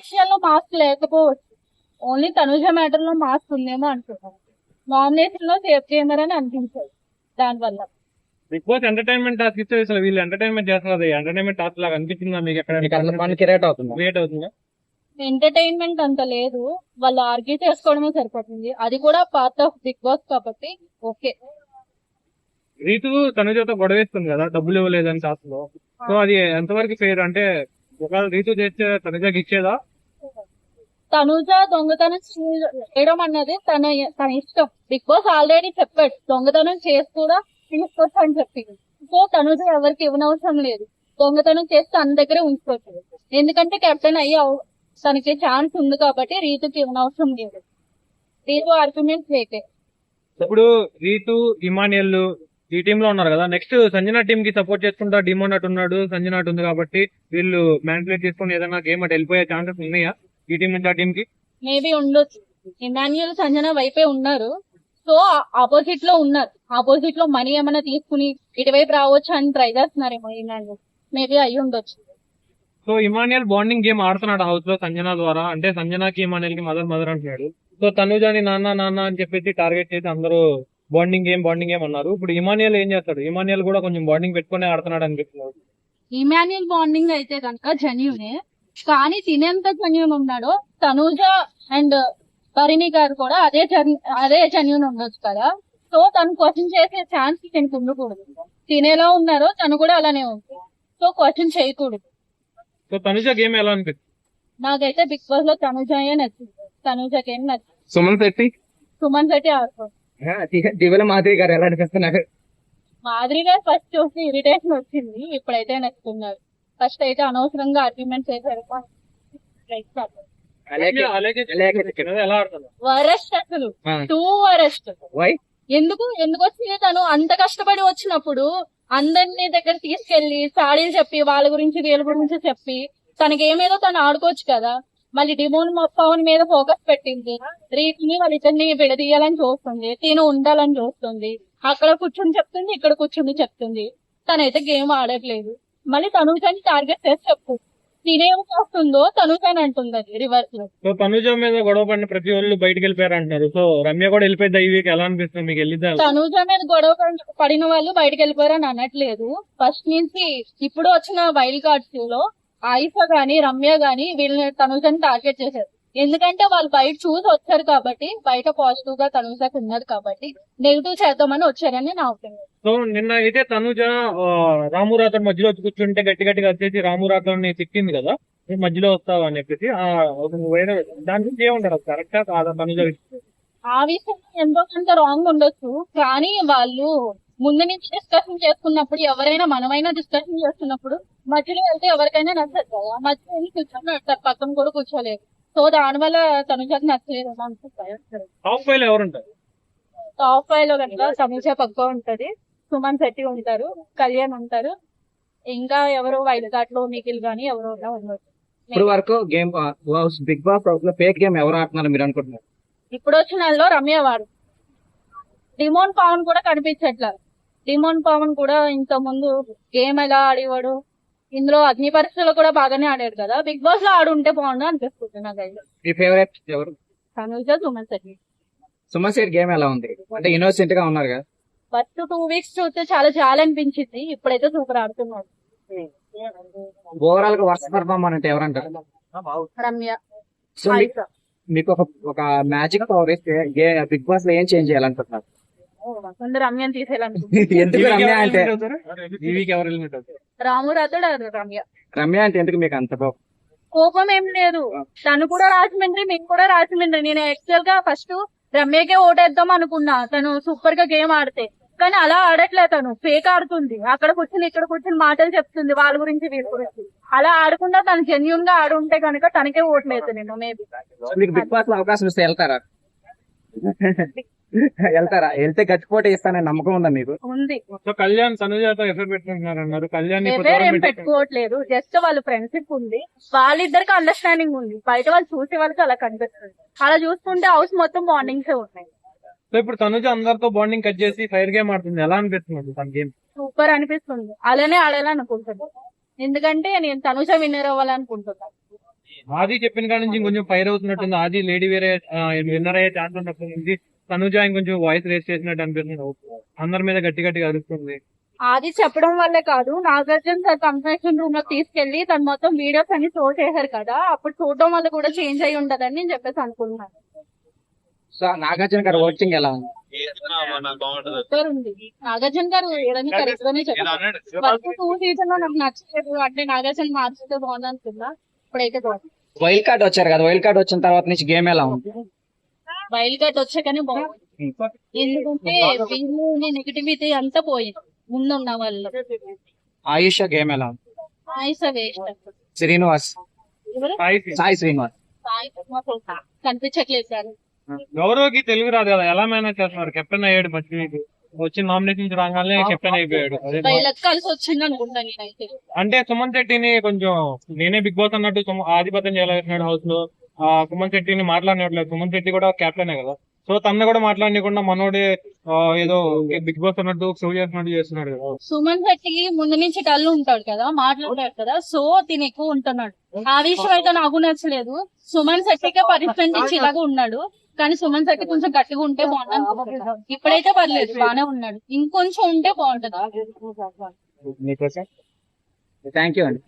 విషయాల్లో మాస్క్ లేకపోవచ్చు, only Tanuja matter లో మాస్క్ ఉందేమో అనుకుంటాను. నామినేషన్ లో సేఫ్ గేమర్ అని అనిపించదు దానివల్ల. బిగ్ బాస్ ఎంటర్టైన్మెంట్ టాస్క్ ఇస్తే అసలు వీళ్ళు ఎంటర్టైన్మెంట్ చేస్తున్నారు, ఎంటర్టైన్మెంట్ టాస్క్ లాగా అనిపించిందా మీకు? ఎక్కడ క్రియేట్ అవుతుంది. క్రియేట్ అవుతుందా? ఎంటర్టైన్మెంట్ అంత లేదు, వాళ్ళు ఆర్గ్యూ చేసుకోవడమే సరిపోతుంది. అది కూడా పార్ట్ ఆఫ్ బిగ్ బాస్ కాబట్టి ఓకే. రీతు తనుజతో గొడవేస్తుంది కదా డబ్బులు ఇవ్వలేదని టాస్క్ లో, సో అది ఎంతవరకు ఫెయిర్? అంటే ఒకవేళ రీతు చేస్తే తనుజకి ఇచ్చేదా? తనుజ దొంగతనం చేయడం అన్నది తన తన ఇష్టం. బిగ్ బాస్ ఆల్రెడీ చెప్పాడు దొంగతనం చేసి కూడా తీసుకోవచ్చు అని చెప్పి. సో తనుజ ఎవరికి ఇవ్వనవసరం లేదు, దొంగతనం చేసి తన దగ్గరే ఉంచుకోవచ్చు. ఎందుకంటే కెప్టెన్ అయ్యి తనకి ఛాన్స్ ఉంది కాబట్టి రీతుకి ఇవ్వనవసరం లేదు. రీతు ఆర్గ్యుమెంట్ లేకే. ఇప్పుడు రీతు ఇమానియల్ ఈ టీమ్ లో ఉన్నారు కదా, నెక్స్ట్ సంజన టీమ్ కి సపోర్ట్ చేసుకుంటా డిమోన్ అటు ఉన్నాడు, సంజన అటు ఉంది కాబట్టి వీళ్ళు మ్యానిపులేట్ చేసుకుని ఏదైనా గేమ్ అటు వెళ్ళిపోయే ఛాన్సెస్ ఉన్నాయా ఈ టీం నుంచి ఆ టీం కి? మేబీ ఉండొచ్చు. ఇమాన్యుయల్ సంజన వైపే ఉన్నారు, సో ఆపోజిట్ లో ఉన్నారు. ఆపోజిట్ లో మనీ ఏమైనా తీసుకుని ఇటువైపు రావచ్చు అని ట్రై చేస్తున్నారేమో ఇమాన్యుయల్. మేబీ అయ్యి ఉండొచ్చు. సో ఇమానియల్ బాండింగ్ గేమ్ ఆడుతున్నాడు హౌస్ లో సంజన ద్వారా, అంటే సంజనకి ఇమానియల్ కి మదర్ మదర్ అంటున్నాడు. సో తనుజాని నాన్న నాన్న అని చెప్పేసి టార్గెట్ చేసి అందరూ బాండింగ్ గేమ్ అన్నారు. ఇప్పుడు ఇమానియల్ ఏం చేస్తాడు? ఇమానియల్ కూడా కొంచెం బాండింగ్ పెట్టుకుని ఆడుతున్నాడు అనిపిస్తున్నాడు. ఇమాన్యుయల్ బాండింగ్ అయితే కనుక జెన్యూనే, కానీ తినేంత జెన్యూన్ ఉన్నాడో తనూజ అండ్ పరిణి గారు కూడా అదే జెన్యూన్ ఉండొచ్చు కదా. సో తను క్వశ్చన్ చేసే ఛాన్స్ తనకు ఉండకూడదు. తినేలా ఉన్నారో తను కూడా అలానే ఉంది, సో క్వశ్చన్ చేయకూడదు. సో తనుజ గేమ్ ఎలా అనిపిస్తుంది? నాకైతే బిగ్ బాస్ లో తనుజయే నచ్చింది. తనుజ గేమ్ నచ్చింది. సుమన్ శెట్టి ఆడుకోండి. దివ్యల మాధవి గారు ఎలా అనిపిస్తున్నారు? మాదిరి గారు ఫస్ట్ చూసి ఇరిటేషన్ వచ్చింది, ఇప్పుడైతే నచ్చుతున్నారు. ఫస్ట్ అయితే అనవసరంగా ఆర్గ్యుమెంట్ చేశారు. ఎలా ఆడుతున్నారు? వరస్ట్ అసలు, టూ వరస్ట్. ఎందుకు వచ్చింది? తను అంత కష్టపడి వచ్చినప్పుడు అందరినీ దగ్గర తీసుకెళ్లి సాడీలు చెప్పి వాళ్ళ గురించి వీళ్ళ గురించి చెప్పి తనకి ఏమేదో తను ఆడుకోవచ్చు కదా. మళ్ళీ డిమోన్ పవన్ మీద ఫోకస్ పెట్టింది. రీతిని వాళ్ళిద్దరిని విడదీయాలని చూస్తుంది, తిను ఉండాలని చూస్తుంది. అక్కడ కూర్చుని చెప్తుంది, ఇక్కడ కూర్చుని చెప్తుంది. తనైతే గేమ్ ఆడట్లేదు. మళ్ళీ తనుజాని టార్గెట్ చేసి చెప్పు, తినేం చేస్తుందో తనుజాని అంటుంది అది రివర్స్ లో. సో తనుజ మీద గొడవ పడిన ప్రతి వాళ్ళు బయటకు వెళ్ళిపోయారు అంటున్నారు. సో రమ్య కూడా వెళ్ళిపోయింది ఈ వీక్, ఎలా అనిపిస్తుంది మీకు? వెళ్ళిద్దా? తనుజ మీద గొడవ పడిన వాళ్ళు బయటకు వెళ్ళిపోయారు అని అనట్లేదు. ఫస్ట్ నుంచి ఇప్పుడు వచ్చిన వైల్డ్ కార్డ్స్ లో ఆయిషా గాని రమ్య గాని వీళ్ళని తనుజని టార్గెట్ చేశారు. ఎందుకంటే వాళ్ళు బయట చూసి వచ్చారు కాబట్టి, బయట పాజిటివ్ గా తనుజకి ఉన్నది కాబట్టి నెగిటివ్ చేద్దామని వచ్చారని నా ఒపీనియన్. సో నిన్న అయితే తనుజ రాము రాథోడ్ మధ్యలో కూర్చుంటే గట్టిగా వచ్చేసి రాము రాథోడ్ ని తిట్టింది కదా, మధ్యలో వస్తావు అని చెప్పేసి. దాని గురించి ఏముంటారు, కరెక్టా కాదా? తనుజ ఆ విషయం ఎంతో కొంత రాంగ్ ఉండొచ్చు, కానీ వాళ్ళు ముందు నుంచి డిస్కషన్ చేసుకున్నప్పుడు, ఎవరైనా మనమైనా డిస్కషన్ చేస్తున్నప్పుడు మధ్యలో వెళ్తే ఎవరికైనా నచ్చదు కదా. మధ్యలో కూర్చొని పక్కన కూడా కూర్చోలేదు. సో దానివల్ల తనుజకి నచ్చలేదు అనుకుంటారు. టాప్ 5 ఎవరుంటారు? టాప్ 5 లో కనుక తనుజ పక్క ఉంటది, సుమన్ శెట్టి ఉంటారు, కళ్యాణ్ ఉంటారు, ఇంకా ఎవరో వైల్డ్ కార్డ్ లో నిఖిల్ గానీ ఎవరో ఉండొచ్చు. ఇప్పుడు వరకు గేమ్ బిగ్ బాస్ లో ఫేక్ గేమ్ ఎవరు ఆడుతున్నారు మీరు అనుకుంటున్నారు? ఇప్పుడు వచ్చిన వాళ్ళలో రమ్య వాడు, డిమోన్ పవన్ కూడా కనిపించట్లేదు. డిమోన్ పవన్ కూడా ఇంత ముందు గేమ్ ఎలా ఆడేవాడు, ఇందులో అగ్ని పరీక్షలో కూడా బాగానే ఆడాడు కదా. బిగ్ బాస్ లో ఆడుంటే బాగుండు అనిపిస్తుంది నాకైతే. మీ ఫేవరెట్ ఎవరు? తనుజ, సుమన్ శెట్టి. సుమన్ శెట్టి గేమ్ ఎలా ఉంది? అంటే ఇన్నోసెంట్ గా ఉన్నారు కదా. ఫస్ట్ 2 వీక్స్ చూస్తే చాలా చాలా అనిపించింది, ఇప్పుడైతే సూపర్ ఆడుతున్నాడు. ఓవరాల్ గా వర్స్ట్ పర్ఫార్మర్ అంటే ఎవరంటారు? రమ్య. సో మీకు ఒక మ్యాజిక్ పవర్ ఇస్తే బిగ్ బాస్ లో ఏం చేంజ్ చేయాలనుకుంటున్నారు? ముందు రమ్యని తీసేయాలనుకుంటున్నాను. ఎందుకు రమ్య అంటే? ఈ వీక్ ఎవరు ఎలిమినేట్ అవుతారు? రాము రాథోడ్, రమ్య. రమ్య అంటే ఎందుకు మీకు అంత కోపం ఏం లేదు, తను కూడా రాజమండ్రి, మేము కూడా రాజమండ్రి. నేను యాక్చువల్ గా ఫస్ట్ రమ్యకే ఓటేద్దాం అనుకున్నా, తను సూపర్ గా గేమ్ ఆడితే. కానీ అలా ఆడట్లే, తను ఫేక్ ఆడుతుంది. అక్కడ కూర్చుని ఇక్కడ కూర్చుని మాటలు చెప్తుంది వాళ్ళ గురించి వీళ్ళ గురించి. అలా ఆడకుండా తను జెన్యూన్ గా ఆడుంటే కనుక తనకే ఓట్లేదు నేను. మేబీ మీకు బిగ్ బాస్ లో అవకాశం ఇస్తే వెళ్తే గచ్చిపోటీ ఇస్తానని నమ్మకం ఉందా మీకు? ఉంది. సో కళ్యాణ్ తనుజతో ఎఫెక్ట్ పెట్టుకుంటున్నారు అన్నారు. కళ్యాణ్ ఏం పెట్టుకోవట్లేదు, జస్ట్ వాళ్ళు ఫ్రెండ్షిప్ ఉంది, వాళ్ళిద్దరికి అండర్స్టాండింగ్ ఉంది. బయట వాళ్ళు చూసే వాళ్ళకి అలా కనిపిస్తుంది. అలా చూసుకుంటే హౌస్ మొత్తం బాండింగ్స్ ఉన్నాయి. సో ఇప్పుడు తనుజ అందరితో బాండింగ్ కట్ చేసి ఫైర్ గేమ్ ఆడుతుంది, ఎలా అనిపిస్తుంది తన గేమ్? సూపర్ అనిపిస్తుంది, అలానే ఆడాలనుకుంటున్నాను. ఎందుకంటే నేను తనుజ విన్నర్ అవ్వాలనుకుంటున్నాను. ఆది చెప్పిన కాడ నుంచి కొంచెం ఫైర్ అవుతున్నట్టుంది. ఆది లేడీ వేరే విన్నర్ అయ్యే ఛాన్స్ ఉన్నప్పటి నుంచి తనుజ ఇంకొంచెం వాయిస్ రేస్ చేసినట్టు అనిపిస్తుంది. అందరి మీద గట్టి గట్టిగా అరుస్తుంది. అది చెప్పడం వల్లే కాదు, నాగార్జున సార్ కన్ఫెషన్ రూమ్ లో తీసుకెళ్లి తను మొత్తం వీడియోస్ అన్ని షో చేశారు కదా, అప్పుడు చూడడం వల్ల కూడా చేంజ్ అయి ఉండదని నేను చెప్పేసి అనుకుంటున్నాను. సో నాగార్జున గారు ఓటింగ్ ఎలా ఉంది? సూపర్ ఉంది. నాగార్జున గారు ఏదైనా కరెక్ట్ గానే చెప్పారు. ఫస్ట్ 2 సీజన్ లో నాకు నచ్చలేదు, అంటే నాగార్జున మార్చితే బాగుంది అనుకున్నా, ఇప్పుడైతే బాగుంది. వైల్డ్ కార్డ్ వచ్చారు కదా, వైల్డ్ కార్డ్ వచ్చిన తర్వాత నుంచి గేమ్ ఎలా ఉంది? వైల్డ్ కార్డ్ వచ్చాకనే బాగుంది, ఎందుకంటే వీళ్ళు నెగిటివిటీ అంతా పోయింది ముందున్న వాళ్ళు. ఆయుష గేమ్ ఎలా ఉంది? ఆయుష వేస్ట్. శ్రీనివాస్, సాయి శ్రీనివాస్ కనిపించట్లేదు సార్. గౌరవ్కి తెలుగు రాదు కదా, ఎలా మేనేజ్ చేస్తున్నారు? కెప్టెన్ అయ్యాడు మంచి వీక్, వచ్చి నామినేషన్ రాగానే కెప్టెన్ అయిపోయాడు. అదే వీళ్ళకి కలిసి వచ్చింది అనుకుంటా నేనైతే. అంటే సుమన్ శెట్టిని కొంచెం నేనే బిగ్ బాస్ అన్నట్టు ఆధిపత్యం చేయాలనుకున్నాడు హౌస్ లో. సుమన్ శెట్టిని మాట్లాడినట్లేదు. సుమన్ శెట్టి కూడా కెప్టెనే కదా, సో తన కూడా మాట్లాడకుండా మనోడే ఏదో బిగ్ బాస్ అన్నట్టు షో చేస్తున్నట్టు చేస్తున్నాడు కదా. సుమన్ శెట్టి ముందు నుంచి డల్ ఉంటాడు కదా, మాట్లాడాడు కదా, సో తిని ఎక్కువ ఉంటున్నాడు. ఆ విషయం అయితే నాకు నచ్చలేదు. సుమన్ శెట్టికే పనిష్మెంట్ ఇచ్చి ఇలాగా ఉన్నాడు, కానీ సుమన్ శెట్టి కొంచెం గట్టిగా ఉంటే బాగుంటుంది. ఇప్పుడైతే పర్లేదు, బానే ఉన్నాడు, ఇంకొంచెం ఉంటే బాగుంటది. థ్యాంక్ యూ అండి.